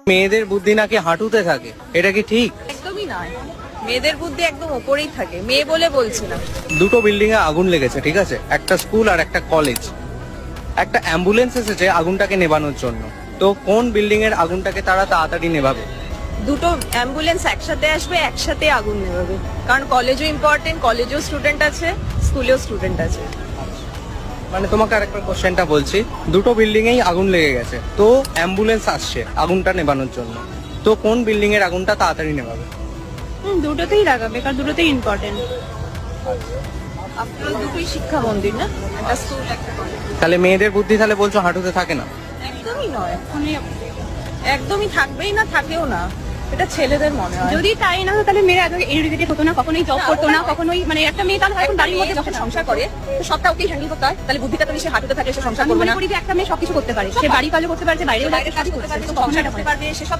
মেয়েদের বুদ্ধি নাকি হাঁটুতে থাকে, এটা কি ঠিক? একদমই নয়, মেয়েদের বুদ্ধি একদম ওপরেই থাকে। মেয়ে বলে বলছি না। দুটো বিল্ডিং এ আগুন লেগেছে, ঠিক আছে, একটা স্কুল আর একটা কলেজ। একটা অ্যাম্বুলেন্স এসেছে আগুনটাকে নেভানোর জন্য। তো কোন বিল্ডিং এর আগুনটাকে তারা তাড়াতাড়ি নেভাবে? দুটো অ্যাম্বুলেন্স একসাথে আসবে, একসাথে আগুন নেভাবে। কারণ কলেজও ইম্পর্টেন্ট, কলেজেও স্টুডেন্ট আছে, স্কুলেও স্টুডেন্ট আছে। মানে তোমাকে আরেকটা কোশ্চেনটা বলছি, দুটো বিল্ডিং এই আগুন লেগে গেছে, তো অ্যাম্বুলেন্স আসছে আগুনটা নেভানোর জন্য। তো কোন বিল্ডিং এর আগুনটা তাড়াতাড়ি নেভাবে? দুটোতেই লাগাবে, কারণ দুটোতেই ইম্পর্টেন্ট। আপনার দুটোই শিক্ষা মন্দির না, একটা স্কুল একটা কলেজ। তাহলে মেয়েদের বুদ্ধি তাহলে বলছো হাঁটুতে থাকে না? একদমই নয়, একদমই থাকবেই না, থাকেও না। এটা ছেলেদের মনে হয়। যদি তাই না হতো তাহলে মেয়েরা এত এডুকেটেড হতো না, কখনোই জব করতো না, কখনোই মানে একটা মেয়ে তাহলে এখন বাড়ির মধ্যে যখন সংসার করে তো সবটা ওকেই হ্যান্ডেল করতে হয়। তাহলে বুদ্ধিটা তো সে হাঁটুতে থাকে, সে সংসার করবে না। আমি মনে করি যে একটা মেয়ে সবকিছু করতে পারে, সে বাড়ি কাজও করতে পারে, বাইরেও কাজ করতে পারে, সংসার করতে পারবে, সে সব